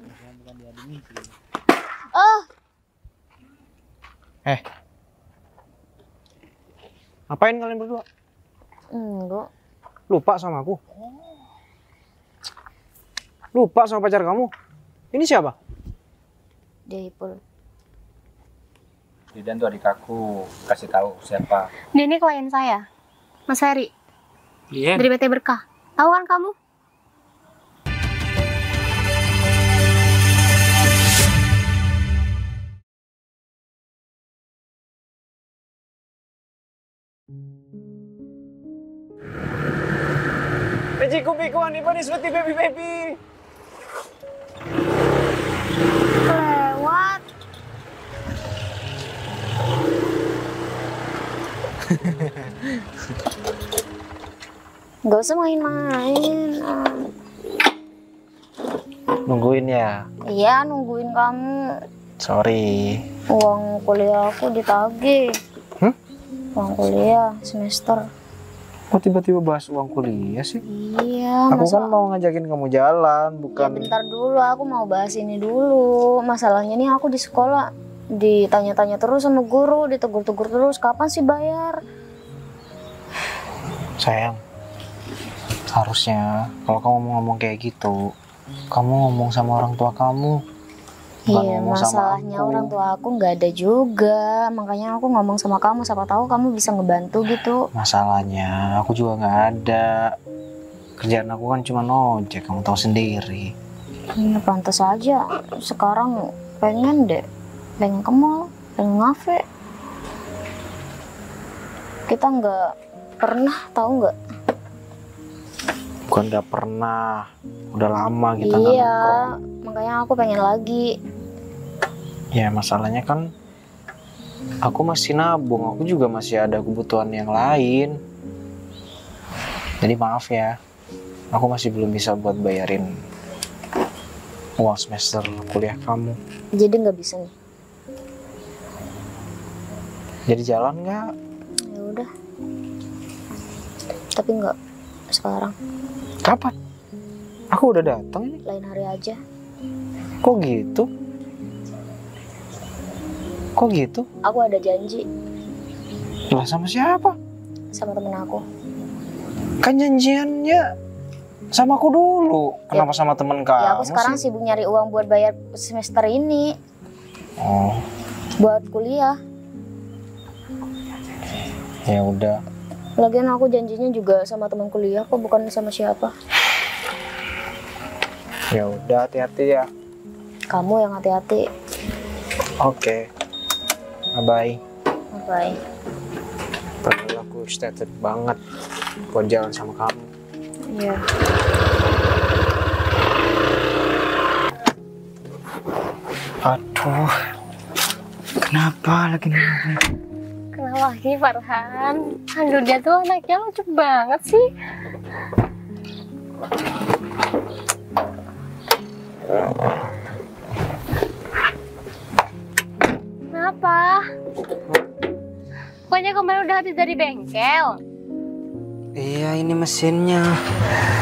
Bukan dia Dimitri. Oh, Ngapain kalian berdua? enggak. Lupa sama aku? Lupa sama pacar kamu? Ini siapa? Dia Ipul. Didan tuh adik aku, kasih tahu siapa. Dia ini klien saya, Mas Heri, Iya. dari PT Berkah. Tahu kan kamu? Piku Anipan is sweetie baby. Lewat. Gak usah main-main. Nungguin ya? Iya, nungguin kamu. Sorry. Uang kuliah aku ditagih. Uang kuliah semester. Kok tiba-tiba bahas uang kuliah sih? Iya, Aku kan mau ngajakin kamu jalan, Ya, bukan... bentar dulu, aku mau bahas ini dulu. Masalahnya nih aku di sekolah ditanya-tanya terus sama guru, ditegur-tegur terus. Kapan sih bayar? Sayang, harusnya kalau kamu mau ngomong kayak gitu, kamu ngomong sama orang tua kamu. Bukan Iya, ngomong sama masalahnya aku. orang tua aku nggak ada juga. Makanya aku ngomong sama kamu, siapa tahu kamu bisa ngebantu gitu. Masalahnya aku juga nggak ada. Kerjaan aku kan cuma ojek, kamu tahu sendiri. Ya, pantas aja. Sekarang pengen ke mall, pengen ngafe. Kita nggak pernah, tahu nggak? Bukan nggak pernah, udah lama kita nggak Iya, nongkrong. makanya aku pengen lagi. Ya masalahnya kan aku masih nabung, aku juga masih ada kebutuhan yang lain. Jadi maaf ya, aku masih belum bisa buat bayarin uang semester kuliah kamu. Jadi nggak bisa nih. Jadi jalan nggak? Ya udah. Tapi nggak sekarang. Kapan? Aku udah datang ini. Lain hari aja. Kok gitu? Kok gitu? Aku ada janji Lah sama siapa? sama temen aku. Kan janjiannya sama aku dulu. Kenapa sama temen kamu Ya aku sekarang sih? sibuk nyari uang buat bayar semester ini, Oh, buat kuliah. ya udah. Lagian aku janjinya juga sama teman kuliah kok, bukan sama siapa. Ya udah, hati-hati ya. Kamu yang hati-hati. Oke. Bye. Bye. Padahal aku excited banget buat jalan sama kamu. Iya. Aduh, kenapa lagi nih? Kenapa lagi Farhan? Aduh, dia tuh anaknya lucu banget sih. Kenapa? Pokoknya kemarin udah habis dari bengkel. Iya, ini mesinnya.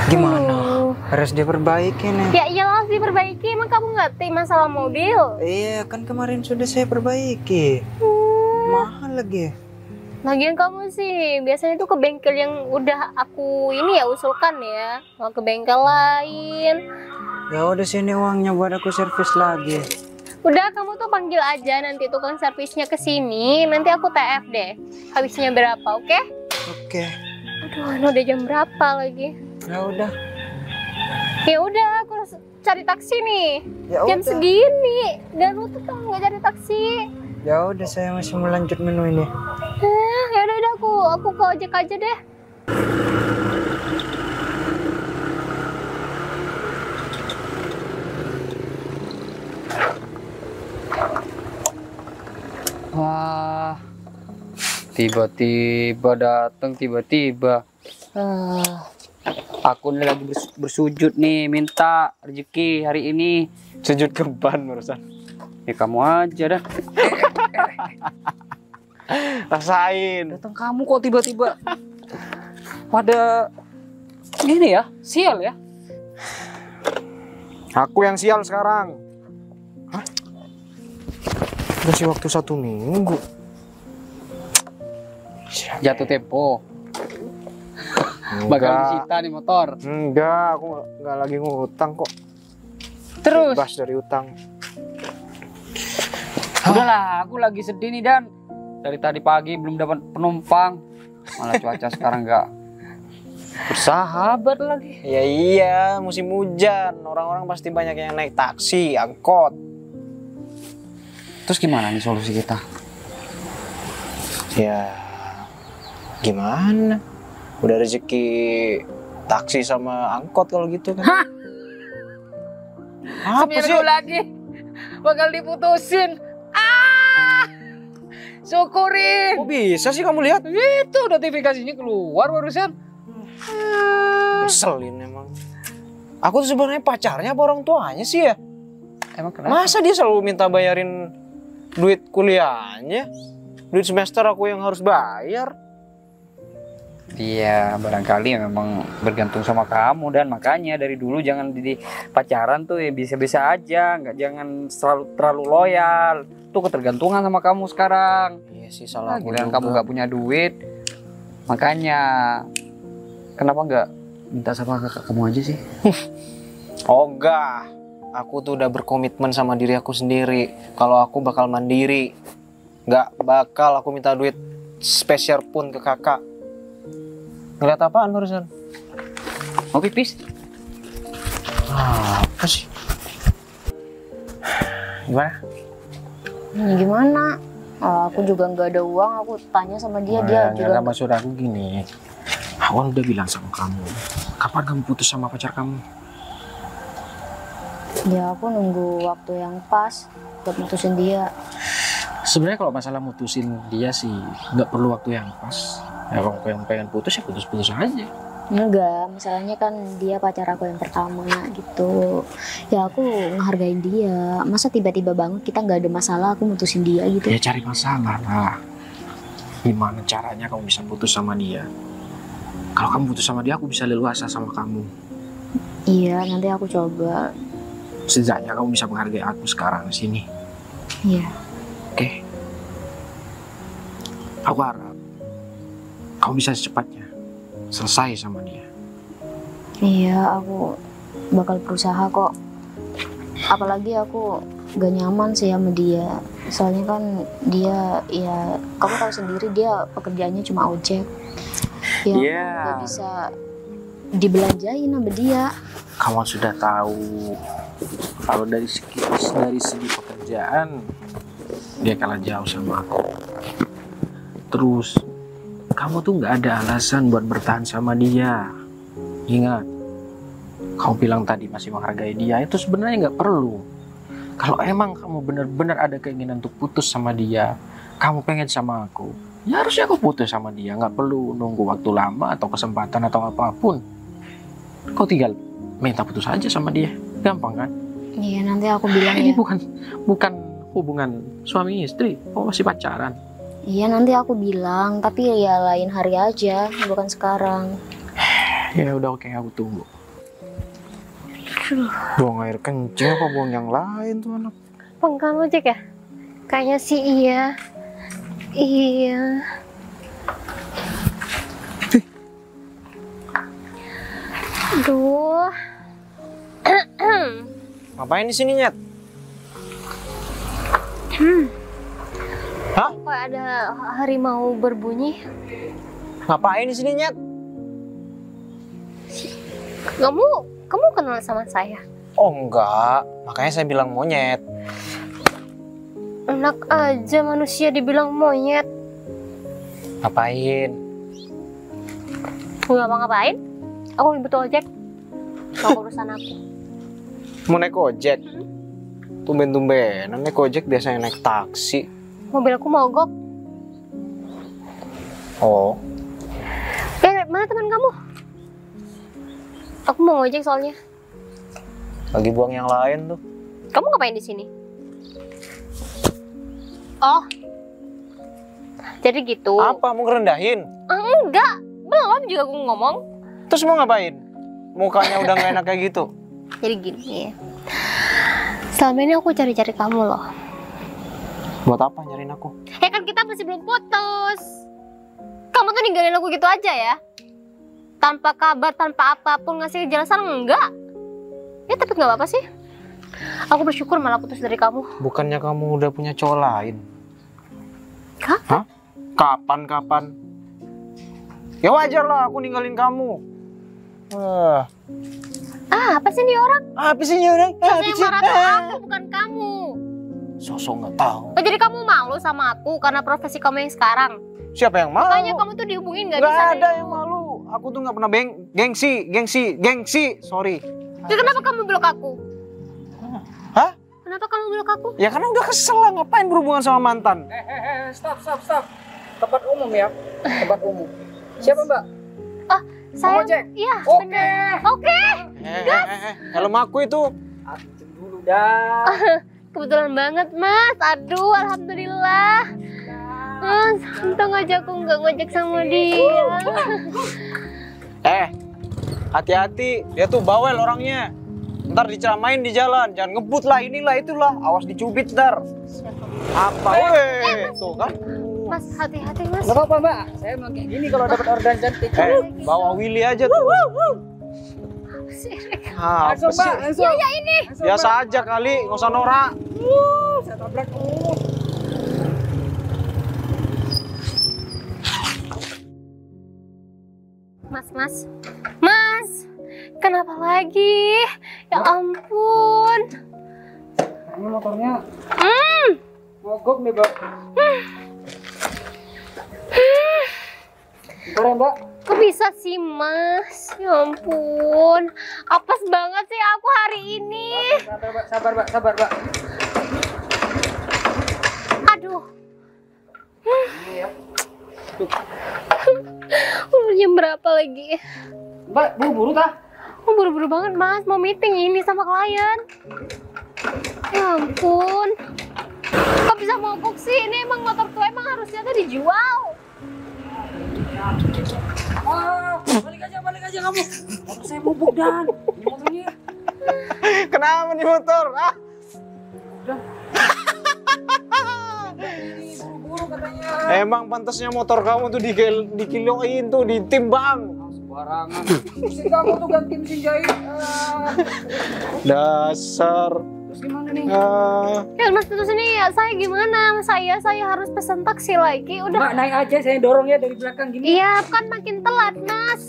Gimana? Harus diperbaiki nih. Ya iyalah harus diperbaiki. Emang kamu ngerti masalah mobil? Iya, kan kemarin sudah saya perbaiki. Mahal lagi. Lagian kamu sih biasanya tuh ke bengkel yang udah aku ini ya usulkan ya. Mau ke bengkel lain. Ya udah, sini uangnya buat aku servis lagi. Udah kamu tuh panggil aja nanti tukang servisnya ke sini. Nanti aku TF deh. Habisnya berapa, oke? Oke. Aduh, ini udah jam berapa lagi? Ya udah. Ya udah, aku harus cari taksi nih. Ya Jam udah. segini. Dan lu tuh kamu nggak cari taksi. Ya udah, saya masih mau lanjut menu ini. Ya udah aku ke ojek aja deh. Wah, tiba-tiba datang, tiba-tiba. Aku nih lagi bersujud nih, minta rezeki hari ini. Sujud ke ban barusan. Ya kamu aja dah. Rasain. Datang kamu kok tiba-tiba. Pada ini ya, sial ya. Aku yang sial sekarang. Hah? Kasih waktu 1 minggu. Jatuh tempo. Bakal disita nih motor. Enggak, aku nggak lagi ngutang kok. Terus? Bebas dari utang. Udahlah, aku lagi sedih nih Dan. Dari tadi pagi belum dapat penumpang. Malah cuaca sekarang nggak bersahabat lagi. Ya iya, musim hujan. Orang-orang pasti banyak yang naik taksi, angkot. Terus gimana nih solusi kita? Ya, gimana? Udah rezeki taksi sama angkot kalau gitu kan. Hah? Apa sih? Seminggu lagi bakal diputusin. Syukurin. Kok bisa sih kamu lihat? Itu notifikasinya keluar barusan. Ngeselin emang. Aku tuh sebenarnya pacarnya apa orang tuanya sih ya? Emang kenapa? Masa dia selalu minta bayarin duit kuliahnya? Duit semester aku yang harus bayar. Iya, barangkali memang bergantung sama kamu Dan makanya dari dulu jangan di pacaran tuh ya bisa-bisa aja, jangan terlalu loyal. Tuh ketergantungan sama kamu sekarang. Iya sih salah aku Giliran juga. kamu nggak punya duit, makanya kenapa nggak minta sama kakak kamu aja sih? Ogah, aku tuh udah berkomitmen sama diri aku sendiri. Kalau aku bakal mandiri, nggak bakal aku minta duit spesial pun ke kakak. Ngeliat apaan barusan? Mau pipis? Apa sih? Gimana? Gimana? Aku juga nggak ada uang. Aku tanya sama dia, dia juga. Maksud aku gini. Aku kan udah bilang sama kamu. Kapan kamu putus sama pacar kamu? Ya aku nunggu waktu yang pas buat mutusin dia. Sebenarnya kalau masalah mutusin dia sih nggak perlu waktu yang pas. Ya kalau pengen putus ya putus aja. Enggak, masalahnya kan dia pacar aku yang pertama gitu. Ya aku ngehargain dia. Masa tiba-tiba banget kita nggak ada masalah aku mutusin dia gitu. Ya cari masalah lah. Gimana caranya kamu bisa putus sama dia? Kalau kamu putus sama dia, aku bisa leluasa sama kamu. Iya, nanti aku coba. Setidaknya kamu bisa menghargai aku sekarang di sini. Iya. Oke? Aku harap kamu bisa secepatnya selesai sama dia. Iya, aku bakal berusaha kok. Apalagi aku gak nyaman sih sama dia. Soalnya kan dia, ya kamu tahu sendiri dia pekerjaannya cuma ojek. Ya Iya. aku gak bisa dibelanjain sama dia. Kamu sudah tahu kalau dari segi pekerjaan dia kalah jauh sama aku. Terus kamu tuh nggak ada alasan buat bertahan sama dia. Ingat, kamu bilang tadi masih menghargai dia, itu sebenarnya nggak perlu. Kalau emang kamu benar-benar ada keinginan untuk putus sama dia, kamu pengen sama aku, ya harusnya aku putus sama dia. Nggak perlu nunggu waktu lama atau kesempatan atau apapun. Kau tinggal minta putus aja sama dia, gampang kan? Iya, nanti aku bilang Ini ya. bukan hubungan suami istri, kok masih pacaran. Iya, nanti aku bilang, tapi ya lain hari aja, bukan sekarang. Ya udah oke, aku tunggu. Buang air kencing apa buang yang lain tuh anak? Penggang ojek ya? Kayaknya sih iya. Iya. Aduh. Ngapain di sini, Nyet? Hah? Kok ada harimau berbunyi? Ngapain di sini, Nyet? Kamu kenal sama saya? Oh enggak, makanya saya bilang monyet. Enak aja manusia dibilang monyet. Ngapain? Nggak mau ngapain? Aku lagi butuh ojek. Mau urusan aku. Mau naik ojek? Tumben-tumbenan naik ojek, biasanya naik taksi. Mobil aku mogok. Oh, Mana teman kamu? Aku mau ngojek soalnya. lagi buang yang lain tuh. Kamu ngapain di sini? Oh. Jadi gitu. Apa, mau ngerendahin? Enggak. Belum juga aku ngomong. Terus mau ngapain? Mukanya udah gak enak kayak gitu. Jadi gini ya. Selama ini aku cari-cari kamu loh. Buat apa nyariin aku? Ya kan kita masih belum putus. Kamu tuh ninggalin aku gitu aja ya? Tanpa kabar, tanpa apapun, ngasih kejelasan enggak? Ya tapi nggak apa-apa sih. Aku bersyukur malah putus dari kamu. Bukannya kamu udah punya cowok lain? Kapan? Hah? Kapan? Ya wajar lah aku ninggalin kamu. Apa sih nih orang? Apa sih ini orang? Yang marah tuh aku, bukan kamu. Sosok nggak tahu. Oh, jadi kamu malu sama aku karena profesi kamu yang sekarang? Siapa yang malu? Makanya kamu tuh dihubungin nggak Nggak bisa. ada yang malu. Aku tuh nggak pernah gengsi. Sorry. Jadi kenapa kamu blok aku? Hah? Kenapa kamu blok aku? Ya karena udah kesel lah, ngapain berhubungan sama mantan? Stop. Tempat umum ya, tempat umum. Siapa mbak? Saya, Ojek? iya. Oke. bener. Oke. Helm aku itu. Pinjem dulu dah. Kebetulan banget mas. Aduh, alhamdulillah. Mas, untung aja aku nggak ngojek sama dia. Hati-hati, dia tuh bawel orangnya. Ntar diceramain di jalan, jangan ngebut lah, inilah itulah, awas dicubit ntar. Apa? Tuh kan. Mas, hati-hati mas. Gak apa-apa mbak, saya emang kayak gini kalau dapat orderan cantik. Bawa Willy aja tuh. Apa Langsung mbak, sih? langsung. Iya ini. Langsung, Biasa Mbak. aja kali, nggak usah norak. Saya tabrak. Mas, kenapa lagi? Ya ampun. Ini motornya mogok nih mbak. Bentar ya mbak. Kok bisa sih mas? Ya ampun. Apes banget sih aku hari ini. Sabar mbak. Aduh. Udah jam berapa lagi? Mbak, buru-buru kah? Oh, buru-buru banget mas, mau meeting ini sama klien. Ya ampun. Kok bisa mogok sih? Ini emang motor tua, emang harusnya tuh dijual. Balik aja kamu. Motor saya bubuk dan ini motornya. Kenapa nih motor? Buru-buru katanya. Emang pantasnya motor kamu tuh dikiloin tuh, ditimbang. Sembarangan. Mesin kamu tuh ganti mesin jahit. Dasar. Terus gimana nih? Ya mas, terus ini ya saya gimana? Saya harus pesan taksi lagi. Udah. Mbak naik aja, saya dorong ya dari belakang gini. Iya, kan makin telat mas.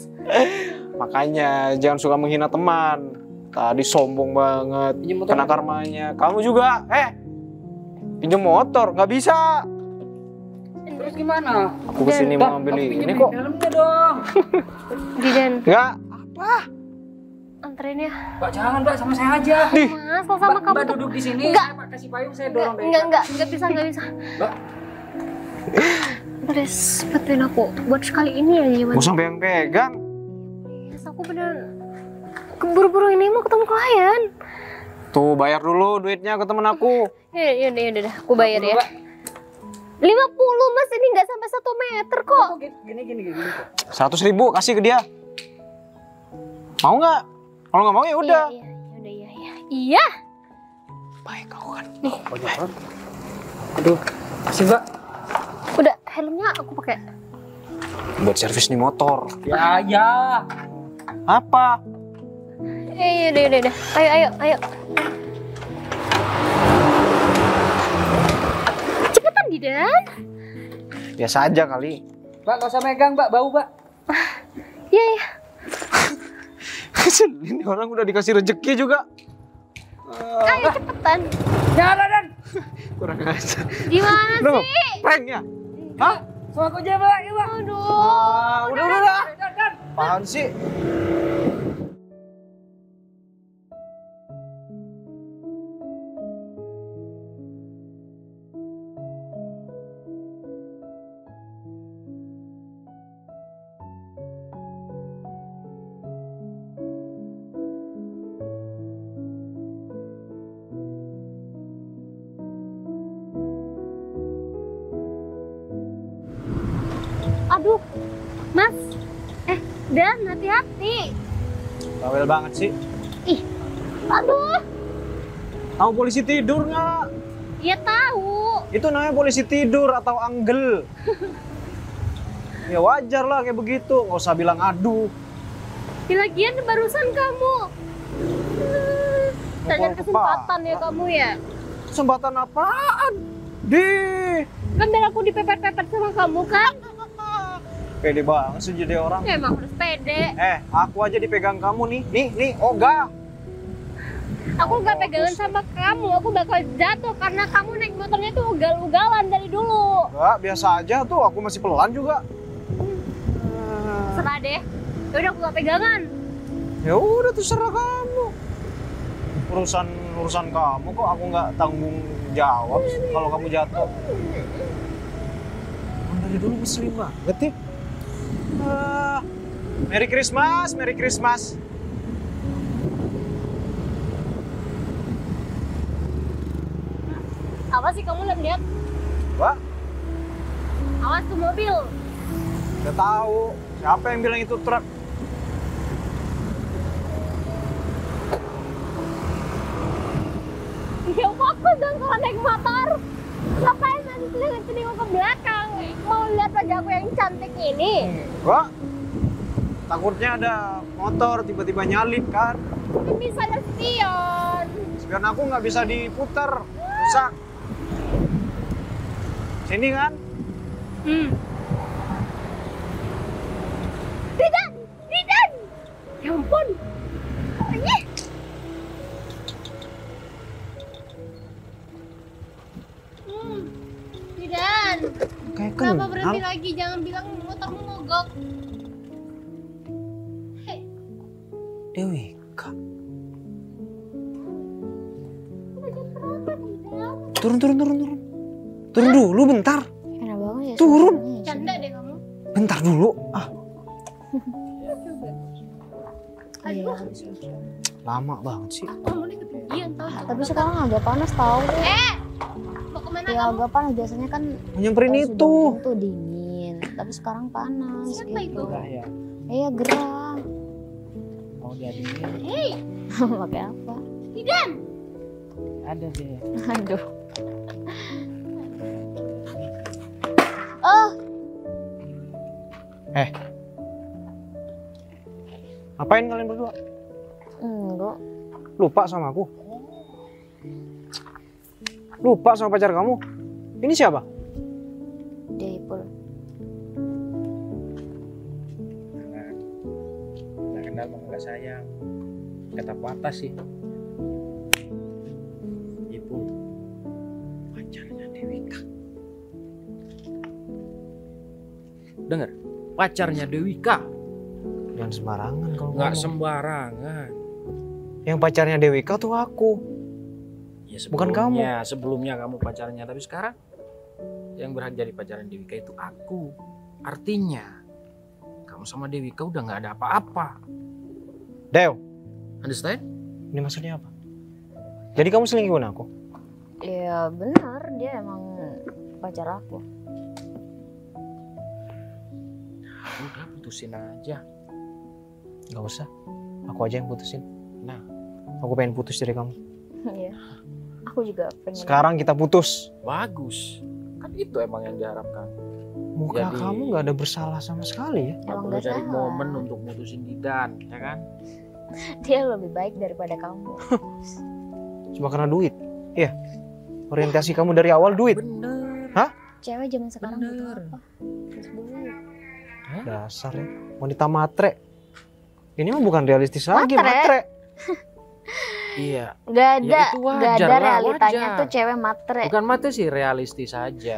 Makanya jangan suka menghina teman. Tadi sombong banget, Pinjem motor. kena karmanya. Kamu juga, pinjam motor, nggak bisa. Terus gimana? Aku kesini mau ambil ini kok. Helmnya dong. Didan, Nggak, anterin ya. Mbak jangan mbak, sama saya aja. Mas, kalau sama kamu Mbak tuh duduk di sini, Enggak. saya kasih payung, saya dorong dari enggak bisa. Mbak, Please, bantuin aku. Buat sekali ini aja nggak mas. usah pegang-pegang. Yes, aku bener keburu-buru ini mau ketemu klien. Tuh bayar dulu duitnya ke temen aku. Ya udah, aku bayar ya. Mbak. 50 mas, ini nggak sampai 1 meter kok. Gini kok. 100.000 kasih ke dia. Mau nggak? Kalau nggak mau ya udah. Iya. Baik kau kan. Aduh, kasih mbak. Udah, helmnya aku pakai. Buat servis nih motor. Ya. Apa? Udah. Ayo. Cepetan Didan. Biasa aja kali. Mbak, gak usah megang mbak, bau mbak. Iya. Ini orang udah dikasih rezeki juga. Ayo cepetan. Jangan dan. Kurang ajar. Gimana Loh, sih? prank ya? Hah? Sama aku aja mbak, ya mbak. Aduh. Udah. Dan. Apaan sih? Aduh. Mas. Dan hati-hati. Bawel banget sih. Aduh. Tahu polisi tidur nggak? Ya tahu. Itu namanya polisi tidur atau anggel. Ya wajar lah kayak begitu, nggak usah bilang aduh. Di lagian barusan kamu. Cari kesempatan ya kamu ya. Kesempatan apaan? Di Kan biar aku dipepet-pepet sama kamu kan? pede banget sih jadi orang. Ya, emang harus pede. Aku aja dipegang kamu nih. Nih, Oga. Aku gak pegangan sama kamu, aku bakal jatuh karena kamu naik motornya tuh ugal-ugalan dari dulu. Enggak, biasa aja tuh. Aku masih pelan juga. Serah deh. Yaudah aku gak pegangan. Ya udah terserah kamu. Urusan kamu kok, aku nggak tanggung jawab kalau kamu jatuh. Dari dulu ngeselin banget ya. Merry Christmas, Merry Christmas. Apa sih kamu lihat-lihat? Wah, Awas tuh mobil. udah tahu. Siapa yang bilang itu truk? Ya fokus dong kalau naik motor. Ngapain nanti celingak-celinguk ke belakang? Mau lihat wajah aku yang cantik ini? Wah, takutnya ada motor tiba-tiba nyalip kan. Kan bisa ada spion. Spion aku nggak bisa diputar, rusak. Sini kan? Ridan! Ridan! Ya ampun. Ih. Ridan, Kayak kenapa kenal. berhenti lagi? Jangan bilang motormu mogok. Dewi, Kak. Turun. Turun dulu bentar. Enak banget ya. Turun. suaranya. Canda deh kamu. Bentar dulu. Iya. Lama banget sih. Kamu nih ketinggian tau. Tapi sekarang agak panas tahu. Mau kemana Ya kamu? agak panas biasanya kan Nyamperin kalau itu. sudah hujan tuh dingin. Tapi sekarang panas Siapa gitu. itu? Ya, Iya gerah. mau diaduin Hei, Pakai apa? Ridan! ada deh. Aduh. Oh, Ngapain kalian berdua? enggak. Lupa sama aku? Lupa sama pacar kamu? Ini siapa? Deipul. Nggak kenal mau nggak sayang. Kata patah sih. Ibu. Pacarnya Dewika. Dengar, pacarnya Dewika. Jangan sembarangan kalau Nggak ngomong. sembarangan. Yang pacarnya Dewika tuh aku. Ya, Bukan kamu. Sebelumnya kamu pacarnya, tapi sekarang yang berhak jadi pacaran Dewika itu aku. Artinya kamu sama Dewika udah nggak ada apa-apa. Dew, Understand? ini maksudnya apa? Jadi kamu selingkuhin aku? Ya benar, dia emang pacar aku. Udah putusin aja. Gak usah, aku aja yang putusin. Nah, Aku pengen putus dari kamu. Iya. Aku juga pengen. Sekarang kita putus. bagus. Kan itu emang yang diharapkan. Muka Jadi- kamu gak ada bersalah sama sekali ya. Nggak Emang perlu nggak cari salah. momen untuk mutusin Didan, ya kan? Dia lebih baik daripada kamu. Cuma karena duit. Iya. Orientasi kamu dari awal duit. Bener. Cewek zaman sekarang butuh Bener. apa? Terus duit. Dasar ya. Wanita matre. Ini mah bukan realistis lagi, Matre? matre. Iya. Gak ada, Ya, itu wajar gak ada lah, realitanya wajar. tuh cewek matre. Bukan mati sih, realistis aja.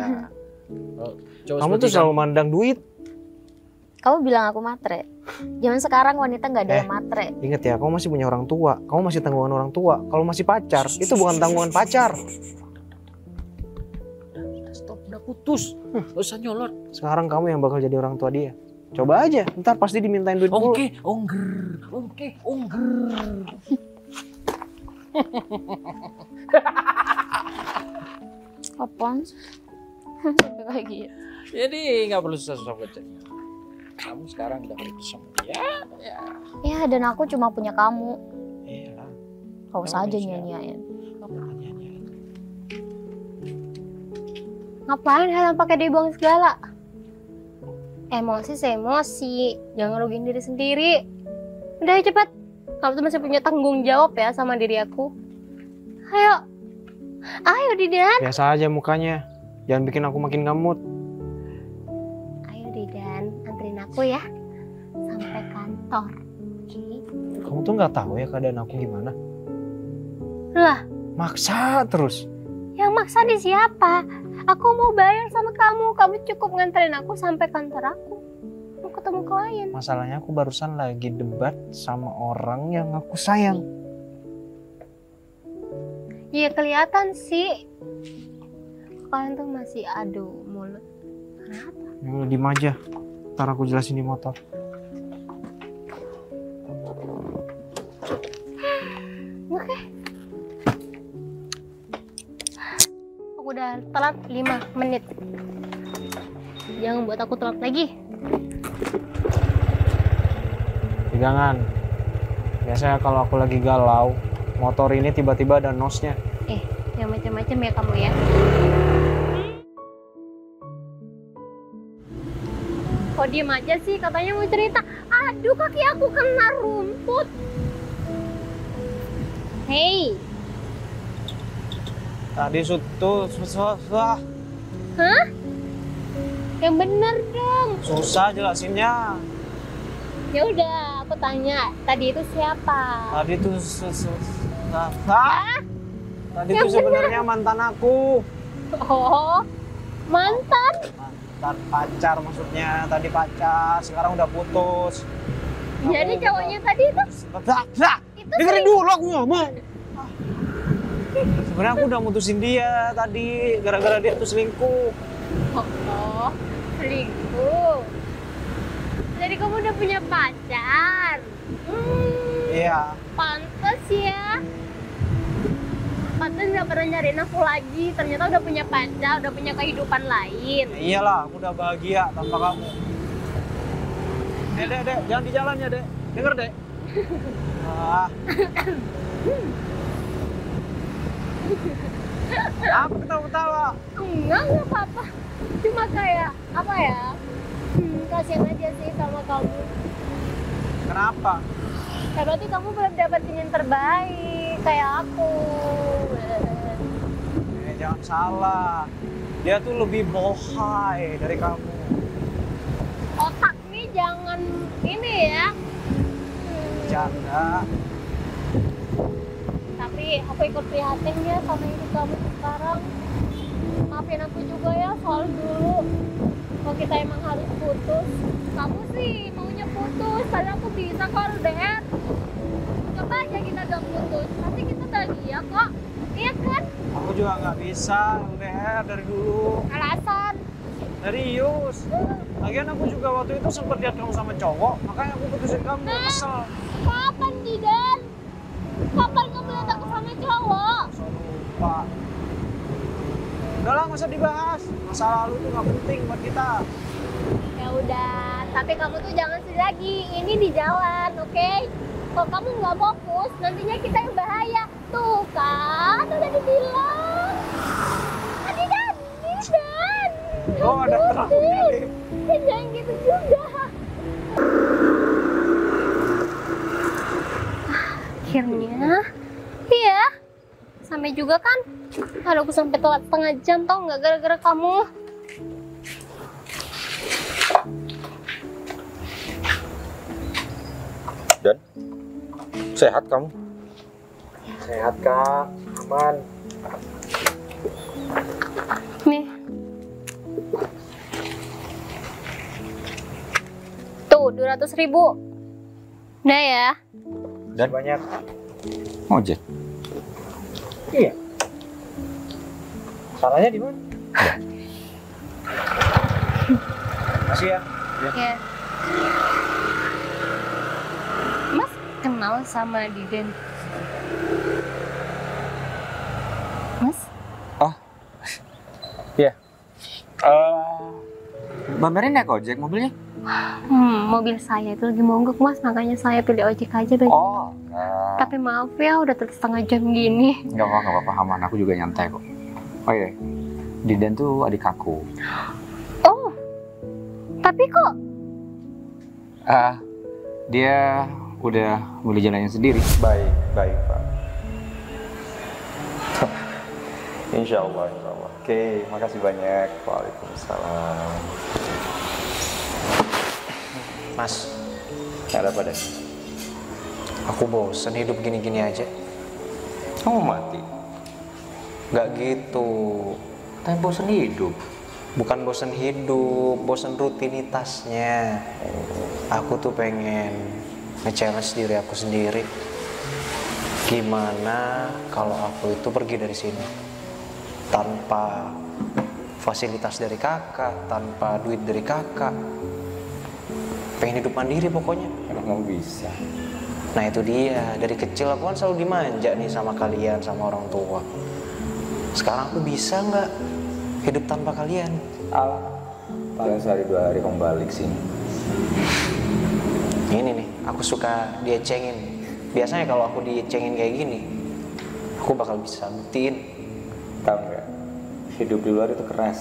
Cowok Kamu seperti tuh selalu mandang duit. Kamu bilang aku matre. Zaman sekarang wanita nggak ada yang matre. Ingat ya, kamu masih punya orang tua. Kamu masih tanggungan orang tua. Kalau masih pacar, itu bukan tanggungan pacar. Stop, udah putus. Gak usah nyolot. Sekarang kamu yang bakal jadi orang tua dia. Coba aja, ntar pasti dimintain duit mulu. Oke, ongger. Apaan sih? Sampai kayak gitu. Jadi nggak perlu susah-susah bacanya. Kamu sekarang udah putus sama dia. Ya. Ya dan aku cuma punya kamu. Iya. Kau Kamu saja manusia. nyanyiin. Kamu Ngapain helm pakai dibuang segala? Emosi seemosi, jangan rugiin diri sendiri. Udah cepet, kamu tuh masih punya tanggung jawab ya sama diri aku. Ayo, ayo Didan. Biasa aja mukanya. Jangan bikin aku makin ngamut. Ayo Didan, anterin aku ya sampai kantor. Oke? Kamu tuh nggak tahu ya keadaan aku gimana? Lah, Maksa terus. yang maksa di siapa? Aku mau bayar sama kamu. Kamu cukup nganterin aku sampai kantor aku. Mau ketemu klien. Masalahnya aku barusan lagi debat sama orang yang aku sayang. Iya kelihatan sih. Kalian tuh masih adu mulut. Kenapa? Yang diem aja. Ntar aku jelasin di motor. Oke. Aku udah telat 5 menit. Jangan buat aku telat lagi. Pegangan. Biasanya kalau aku lagi galau, motor ini tiba-tiba ada nosnya. Yang macam-macam ya kamu ya. Kok diem aja sih? Katanya mau cerita. Aduh, kaki aku kena rumput. Hei, Tadi susah hah? Yang bener dong. jelasinnya. Ya udah, aku tanya. Tadi itu siapa? Tadi tuh Tadi tuh sebenarnya mantan aku. Oh, mantan. Mantan pacar maksudnya. Tadi pacar, sekarang udah putus. Jadi cowoknya tadi itu Dengerin dulu aku ngomong. Sebenarnya aku udah mutusin dia tadi gara-gara dia tuh selingkuh. Oh, selingkuh. Jadi kamu udah punya pacar? Iya. Pantes ya. Pantes gak pernah nyariin aku lagi. Ternyata udah punya pacar, udah punya kehidupan lain. Ya iyalah, aku udah bahagia tanpa kamu. Dek, jangan di jalan ya, Dek. Denger, Dek. Apa ketawa-ketawa? Enggak apa-apa. Cuma kayak, apa ya? Kasian aja sih sama kamu. Kenapa? Ya berarti kamu belum dapetin yang terbaik kayak aku. Jangan salah. Dia tuh lebih bohai dari kamu. Otak nih jangan ini ya. Janda. Tapi aku ikut prihatin ya sama hidup kamu sekarang. Maafin aku juga ya soal dulu. Kalau kita emang harus putus, kamu sih maunya putus, padahal aku bisa kok LDR. Coba aja kita udah putus, pasti kita bahagia kok. Iya kan? Aku juga nggak bisa LDR dari dulu. Alasan. Serius. Lagian aku juga waktu itu sempet lihat kamu sama cowok, makanya aku putusin kamu. Kesel. Kapan Didan? Kapan kamu lihat aku sama cowok? So lupa. Udah lah, nggak usah dibahas. Masa lalu tuh nggak penting buat kita. Ya udah, tapi kamu tuh jangan sedih lagi. Ini di jalan, oke? Kalau kamu nggak fokus, nantinya kita yang bahaya. Tuh kan, udah dibilang. Didan. Oh, ada terangnya nih. Jangan gitu juga. Akhirnya, iya. Sampai juga kan. Aduh, aku sampai telat setengah jam tau nggak gara-gara kamu. Dan sehat kamu? Sehat, Kak. Aman. Nih. Tuh, 200.000. Udah ya. Dan Banyak. ojek. Iya. Salahnya di mana? Makasih ya. Ya. Mas kenal sama Didan? Mas? Mbak Merin naik ojek mobilnya? Mobil saya itu lagi mogok mas, makanya saya pilih ojek aja deh. Oh, Tapi maaf ya, udah setengah jam gini. nggak apa-apa, aman. Aku juga nyantai kok. Oh iya, Didan tuh adik aku. Oh, tapi kok Dia udah mulai jalannya sendiri. Baik, baik Pak. Insya Allah, insya Allah. Oke, makasih banyak. Waalaikumsalam. Mas, Ada apa deh? aku bosen hidup gini-gini aja. Kamu mati. Gak gitu. Tapi bosan hidup. Bukan bosen hidup, bosen rutinitasnya. Aku tuh pengen nge-challenge diri aku sendiri. Gimana kalau aku itu pergi dari sini tanpa fasilitas dari kakak, tanpa duit dari kakak. Pengen hidup mandiri pokoknya. Emang kamu bisa? Nah itu dia, dari kecil aku kan selalu dimanja nih sama kalian, sama orang tua. Sekarang aku bisa nggak hidup tanpa kalian? Paling sehari 2 hari kamu balik sini. Ini nih, aku suka diecengin. Biasanya kalau aku diecengin kayak gini, aku bakal bisa buktiin. Tahu nggak? Hidup di luar itu keras.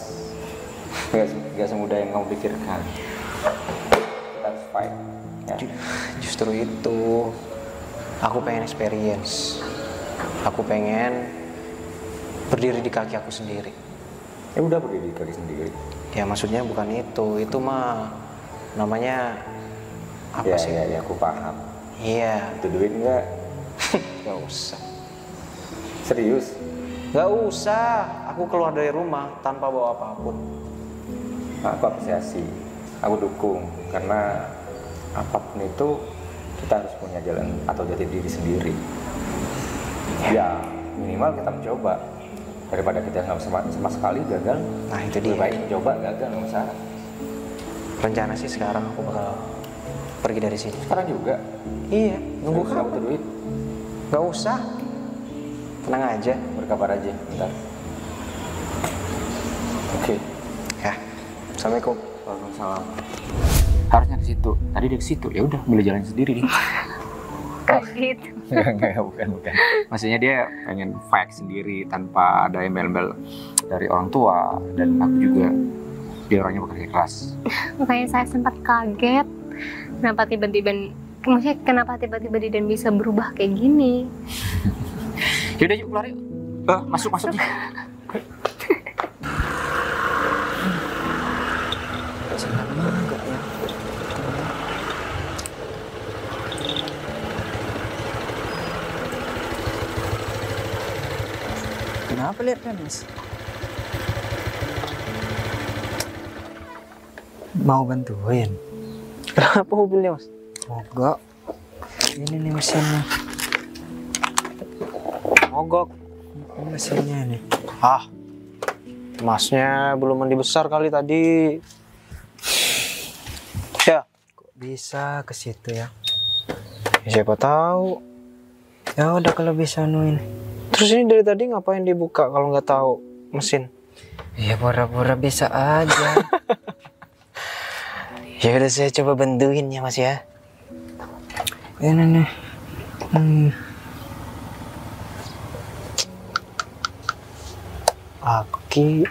Gak semudah yang kamu pikirkan. Kita harus fight. Ya. Justru itu, aku pengen experience. Aku pengen berdiri di kaki aku sendiri. Ya udah berdiri di kaki sendiri. Ya maksudnya bukan itu mah namanya apa Ya, sih? ya, aku paham. Iya, Itu duit nggak? nggak usah. Serius? Nggak usah, aku keluar dari rumah tanpa bawa apapun. Aku apresiasi. Aku dukung. Karena apapun itu kita harus punya jalan atau jati diri sendiri. Ya minimal kita mencoba. Daripada kita nggak sama sekali gagal. Nah itu Lebih dia. baik mencoba, gagal nggak usah. Rencana sih sekarang aku bakal pergi dari sini. Sekarang juga. Iya, nunggu Kamu kamu. butuh duit. Nggak usah. Tenang aja. Berkabar aja, bentar. Oke. Ya, assalamualaikum. Waalaikumsalam. Harusnya ke situ. Tadi dia ke situ. Ya udah, mulai jalan sendiri nih. kayak gitu. Enggak, bukan. Maksudnya dia pengen fight sendiri tanpa ada embel-embel dari orang tua, dan aku juga dia orangnya bekerja keras. Makanya saya sempat kaget. Kenapa tiba-tiba Didan bisa berubah kayak gini? Yaudah yuk keluar yuk. Masuk. Kenapa lihat kan, Mas? Mau bantuin? Kenapa mobilnya, Mas? Mogok. Ini nih mesinnya. Mogok. Ini mesinnya nih. Ah, Masnya belum mandi besar kali tadi. Ya, Kok bisa ke situ ya? siapa tahu. Ya udah kalau bisa nuin. Terus ini dari tadi ngapain dibuka kalau nggak tahu mesin? Ya pura-pura bisa aja. Ya udah saya coba bantuin ya Mas ya. Ini nih. Aki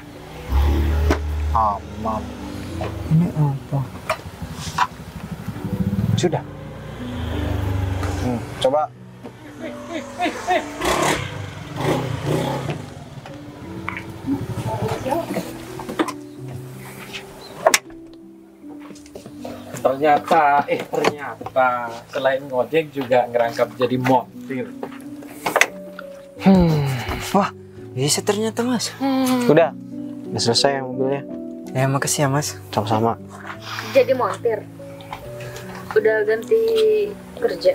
aman. Ini apa? Sudah. Coba. Ternyata selain ngojek juga ngerangkap jadi montir. Wah, bisa ternyata, Mas. Udah selesai mobilnya. Ya makasih ya, Mas. Sama-sama. Jadi montir. Udah ganti kerja.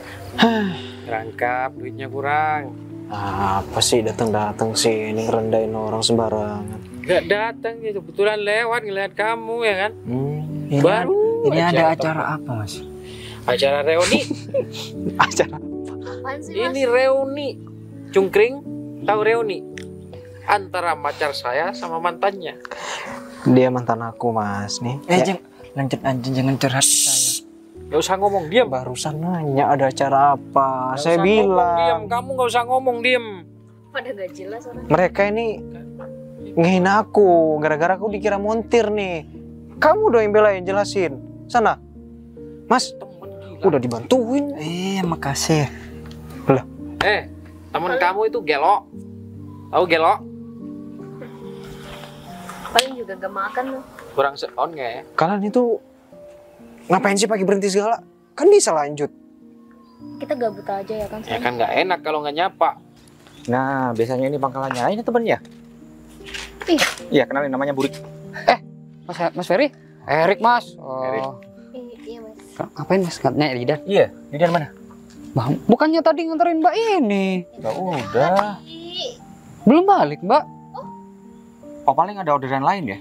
Ngerangkap duitnya kurang. Apa sih datang sih ini ngerendahin orang sembarangan. Gak datang gitu, kebetulan lewat ngeliat kamu ya kan. Ini Baru ini aja ada ketemu. acara apa, Mas? Acara reuni. Acara Apaan sih, Ini reuni. Cungkring, tahu reuni? Antara pacar saya sama mantannya. dia mantan aku Mas nih. Lanjut aja, jangan curhat ke saya. Gak usah ngomong, diam. Barusan nanya ada acara apa. Nggak Saya usah ngomong, diam. bilang Kamu gak usah ngomong, diam. Pada gak jelas orang. mereka ini ngehina aku gara-gara aku dikira montir nih. Kamu dong yang belain, jelasin. Sana. Mas, udah dibantuin. Makasih. Temen kamu itu gelo. Tahu gelo? Paling juga gak makan loh. Kurang on nggak ya? Kalian itu ngapain sih pakai berhenti segala? Kan bisa lanjut. Kita gabut aja ya kan? Ya kan nggak enak kalau nggak nyapa. Nah, biasanya ini pangkalannya. Ini temennya. Ih. Iya, kenalin namanya Burik. Mas Ferry? Erik mas. Erik. Iya mas. Ngapain mas? Nggak Didan? Iya, Didan mana? Bang, bukannya tadi nganterin mbak ini? Ya udah. Belum balik mbak. Oh, paling ada orderan lain ya?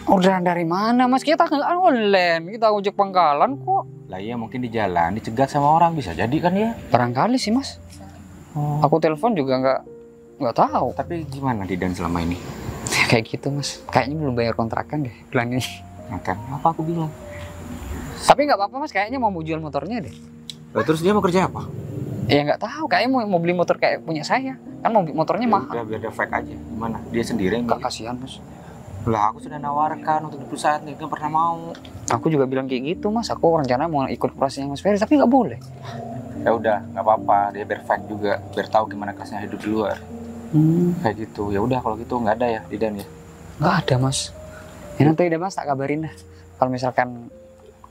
Orderan dari mana mas? Kita nggak online, kita ojek pangkalan kok. Lah iya, mungkin di jalan dicegat sama orang, bisa jadi kan ya? Barangkali sih mas. Aku telepon juga nggak tahu. Tapi gimana Didan selama ini? Kayak gitu mas. Kayaknya belum bayar kontrakan deh bulan ini. Makan apa aku bilang? Tapi nggak apa-apa mas. Kayaknya mau jual motornya deh. Lah, terus dia mau kerja apa? Ya nggak tahu. Kayaknya mau beli motor kayak punya saya. Kan motornya mahal. Udah biar dia fake aja. Gimana? Dia sendiri yang Nggak milih. kasihan mas. Lah aku sudah nawarkan untuk di perusahaan itu nggak pernah mau. Aku juga bilang kayak gitu mas. Aku rencana mau ikut operasinya mas Ferry tapi nggak boleh. Ya udah, nggak apa-apa. Dia biar fake juga, biar tahu gimana kerasnya hidup di luar. Kayak gitu. Ya udah kalau gitu nggak ada ya Didan ya. Nggak ada mas. Ya nanti deh mas tak kabarin dah. Kalau misalkan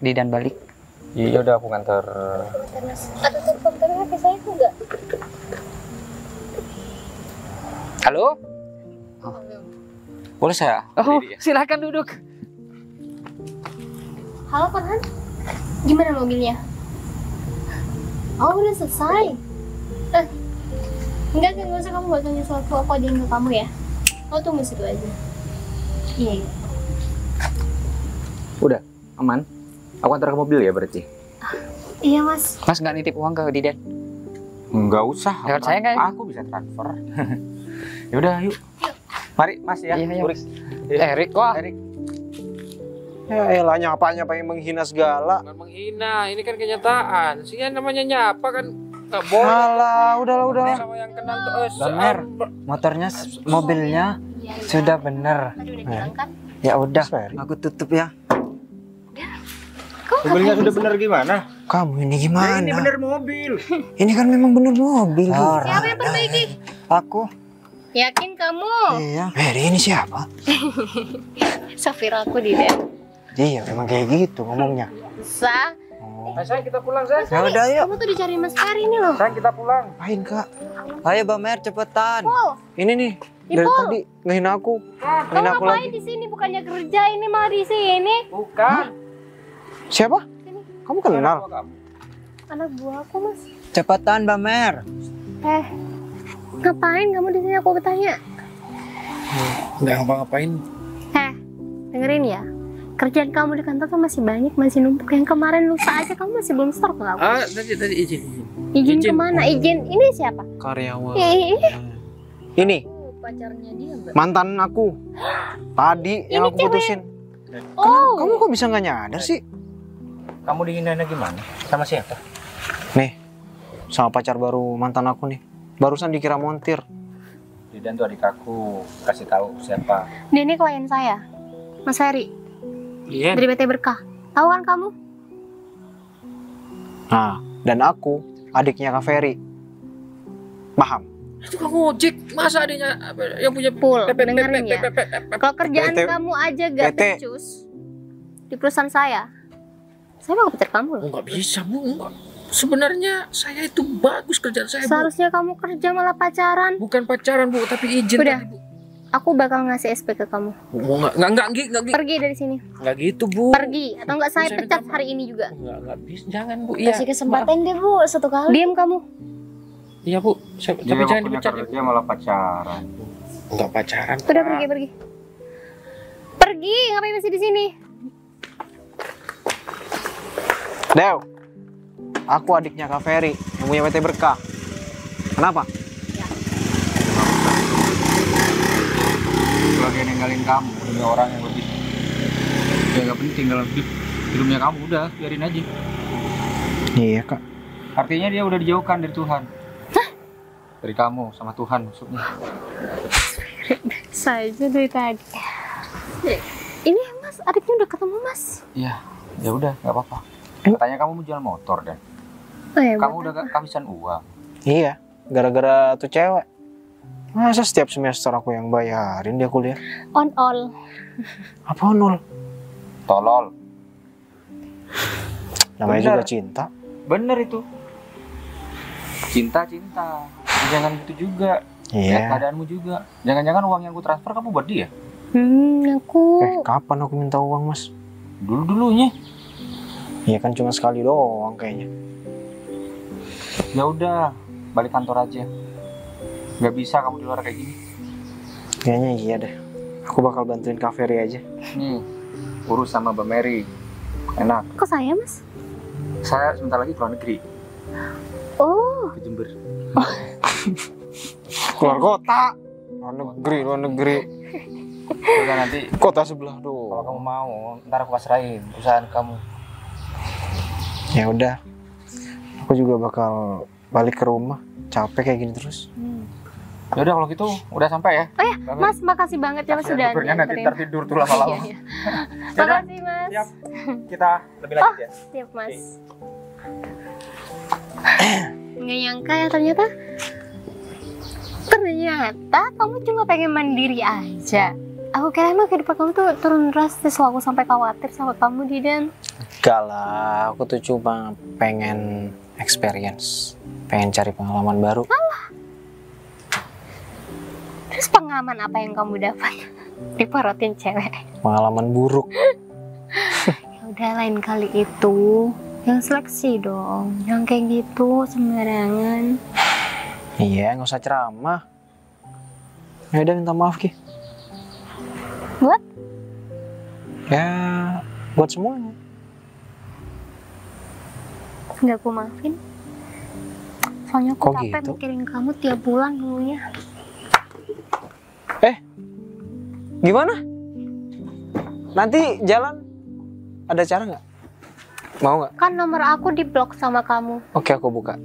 Didan balik. Iya udah aku nganter. Ada telepon dari HP saya juga. Halo? Boleh saya? Oh berdiri ya? silakan duduk. Halo Farhan, gimana mobilnya? Oh udah selesai. Enggak usah kamu buat tanya sesuatu, aku ajain ke kamu ya. Oh tunggu situ aja. Iya. Udah, aman. Aku antar ke mobil ya berarti? Iya mas. Mas nggak nitip uang ke Didan? Nggak usah. Lewat saya nggak ya? Aku bisa transfer. Ya udah, yuk. Mari Mas ya. Iya, Burik. Erik kok. Erik. Ya elah, nyapanya pengen menghina segala. Bukan menghina, ini kan kenyataan. Sih namanya nyapa kan nggak boleh. Alah, udahlah. Sama yang kenal terus. Bamer, motornya, mobilnya sudah bener. Tadi udah bilang kan? Ya udah, Ferry. aku tutup ya. Mobilnya sudah benar gimana? Kamu ini gimana? Ini benar mobil. Ini kan memang bener mobil. Siapa yang perbaiki? Aku. Yakin kamu? Iya. Ferry ini siapa? Safir aku di Dan. Iya, memang kayak gitu ngomongnya. Sa, Sayang kita pulang sayang. Ya udah yuk. kamu tuh dicari Mas Ferry nih loh. Sayang kita pulang. Ngapain kak? Ayo Bamer cepetan. Ini nih, dari Ipul. tadi ngehina aku. Kamu Ngehina aku ngapain lagi. di sini? Bukannya kerja ini malah di sini. Bukan. Siapa? Kamu kenal? Anak buah aku Mas. Cepetan Bamer. Ngapain kamu di sini? Aku bertanya. Nggak ngapa-ngapain. Dengerin ya. Kerjaan kamu di kantor tuh masih banyak, masih numpuk. Yang kemarin lusa aja kamu masih belum store ke aku. Tadi izin. Izin kemana? Izin ini siapa? Karyawan. Ih, Ini Pacarnya dia mbak. mantan aku. Tadi yang aku putusin. Oh, Kamu kok bisa nggak nyadar sih? Kamu dihinainnya gimana? Sama siapa? Nih, sama pacar baru mantan aku nih. Barusan dikira montir. Didan tuh adik aku. Kasih tahu siapa. dia ini klien saya, Mas Ferry Iya. dari PT Berkah. Tahu kan kamu? Nah, dan aku adiknya Kak Ferry. Paham? Itu kan ngojek. Masa adanya yang punya Pul, dengerin ya. Kalau kerjaan PT. kamu aja gak PT. becus di perusahaan saya mau pecat kamu loh. nggak bisa bu. Enggak. Sebenarnya saya itu bagus kerjaan saya bu. Seharusnya kamu kerja malah pacaran. Bukan pacaran bu, tapi izin. Udah. tadi, Bu. Aku bakal ngasih SP ke kamu. Oh, nggak Pergi dari sini. gitu bu. Pergi atau enggak saya Saya pecat minta hari ini juga. Nggak bisa, jangan bu. Iya. Kasih kesempatan deh bu, satu kali. Diam kamu. Iya bu. Tapi jangan dipecat. Ya. Dia malah pacaran. Nggak pacaran. Udah pergi. Pergi, ngapain masih di sini? Dew, aku adiknya Kak Ferry yang punya PT Berkah. Kenapa? Kalau dia ninggalin kamu demi orang yang lebih ya nggak penting dalam hidupnya kamu, udah biarin aja. Iya Kak. Artinya dia udah dijauhkan dari Tuhan. Dari kamu sama Tuhan maksudnya. saja dari tadi. Ini Mas, adiknya udah ketemu Mas. Iya, ya udah, nggak apa-apa. Katanya kamu mau jual motor dan Oh ya, kamu udah kehabisan uang. Iya, gara-gara tuh cewek. Masa setiap semester aku yang bayarin dia kuliah? on all. Apa nol? Tolol. Namanya Bener. juga cinta. Bener itu. Cinta. Jangan gitu juga. Lihat Iya. keadaanmu juga. Jangan-jangan uang yang aku transfer kamu buat dia. Aku. Kapan aku minta uang, Mas? Dulu-dulunya. Iya kan cuma sekali doang kayaknya. Ya udah, balik kantor aja. Nggak bisa kamu di luar kayak gini. Kayaknya iya deh. Aku bakal bantuin Kak Ferry aja. Nih, urus sama Mbak Mary. Enak. Kok saya Mas? Saya sebentar lagi keluar negeri. Oh, Ke Jember. Keluar kota. Luar negeri. Udah nanti Kota sebelah kalau kamu doang. mau, ntar aku pasrahin perusahaan kamu. Ya udah. Aku juga bakal balik ke rumah. Capek kayak gini terus. Ya udah kalau gitu udah sampai ya. Oh ya, Mbak Mary. Mas, makasih banget ya Mas sudah Supirnya nanti dianterin. ntar tidur tuh lama-lama. Iya, iya. Yaudah, Makasih Mas. siap. Kita lebih lanjut ya. Siap Mas. Nggak nyangka ya ternyata. Ternyata kamu cuma pengen mandiri aja. Aku kira emang kehidupan kamu tuh turun drastis loh. Aku sampai khawatir sama kamu, Didan. Enggak lah, aku tuh cuma pengen experience. Pengen cari pengalaman baru. Terus pengalaman apa yang kamu dapat? Diporotin cewek. Pengalaman buruk. Ya udah, lain kali itu yang seleksi dong. Yang kayak gitu sembarangan. Iya, nggak usah ceramah. Ya udah minta maaf Ki. Buat? Ya, buat semuanya. Nggak aku maafin. Soalnya aku Kok capek gitu? mikirin kamu tiap bulan dulunya. Gimana? Nanti jalan ada cara nggak? Mau nggak? Kan nomor aku diblok sama kamu. Oke, aku buka.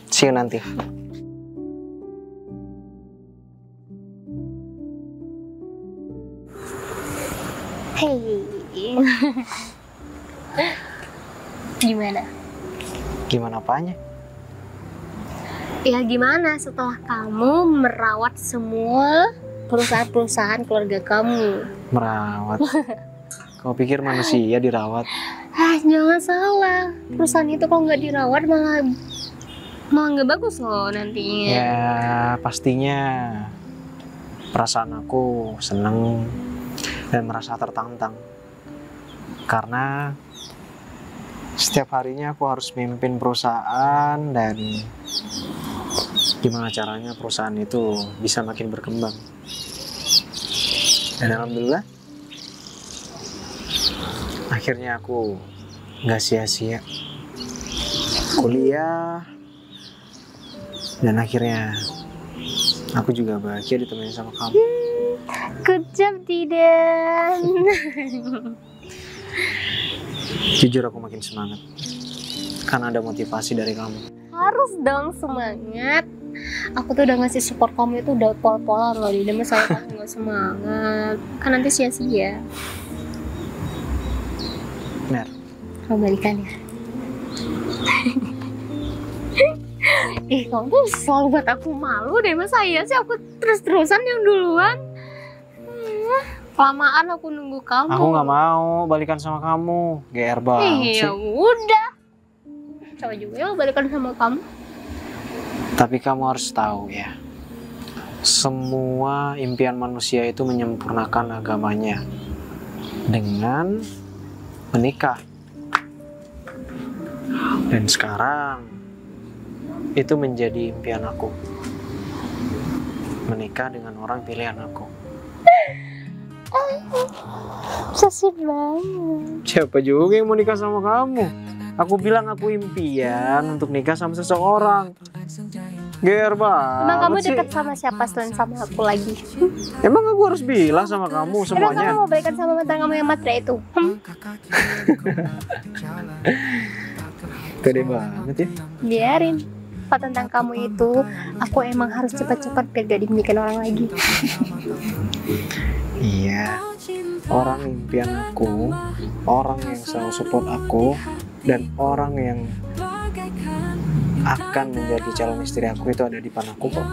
See you nanti. Hey. Gimana? Gimana apanya? Ya gimana setelah kamu merawat semua perusahaan-perusahaan keluarga kamu? Merawat. Kau pikir manusia dirawat? Ah, jangan salah. Perusahaan itu kalau nggak dirawat malah nggak bagus loh nantinya. Ya, pastinya perasaan aku seneng dan merasa tertantang. Karena setiap harinya aku harus mimpin perusahaan dan gimana caranya perusahaan itu bisa makin berkembang. Dan alhamdulillah akhirnya aku nggak sia-sia kuliah dan akhirnya aku juga bahagia ditemani sama kamu. Good job, Didan. Jujur aku makin semangat karena ada motivasi dari kamu. Harus dong semangat. Aku tuh udah ngasih support kamu itu udah pol-polan loh, Didan. Masa kamu nggak semangat? Kan nanti sia-sia. Mer, Kamu balikan ya. Kamu tuh selalu buat aku malu deh. Masa iya sih aku terus-terusan yang duluan? Kelamaan aku nunggu kamu. aku nggak mau balikan sama kamu. GR banget Iya sih. udah. Coba juga ya balikan sama kamu. Tapi kamu harus tahu ya, semua impian manusia itu menyempurnakan agamanya dengan menikah. Dan sekarang itu menjadi impian aku, menikah dengan orang pilihan aku. Sesih banget. Siapa juga yang mau nikah sama kamu? Aku bilang aku impian untuk nikah sama seseorang. GR banget Emang kamu sih. deket sama siapa selain sama aku lagi? Emang aku harus bilang sama kamu Emang kamu semuanya? mau balikan sama mantan kamu yang matre itu? Gede banget ya. Biarin. apa tentang kamu itu, aku emang harus cepat-cepat biar gak dimilikin orang lagi. Iya, orang impian aku, orang yang selalu support aku, dan orang yang akan menjadi calon istri aku itu ada di depan aku kok.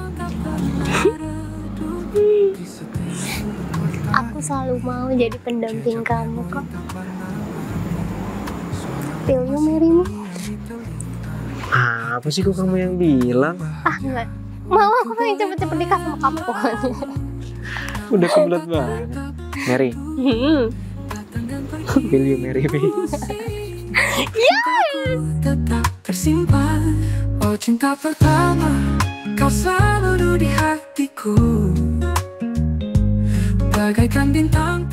Aku selalu mau jadi pendamping kamu kok. Will you marry me? Apa sih kok kamu yang bilang? Enggak. Mau, aku pengen cepet-cepet nikah sama kamu pokoknya. Udah kebelet banget. Mary, will you marry me? Tetap tersimpan, oh cinta pertama, kau selalu di hatiku, bagaikan bintang.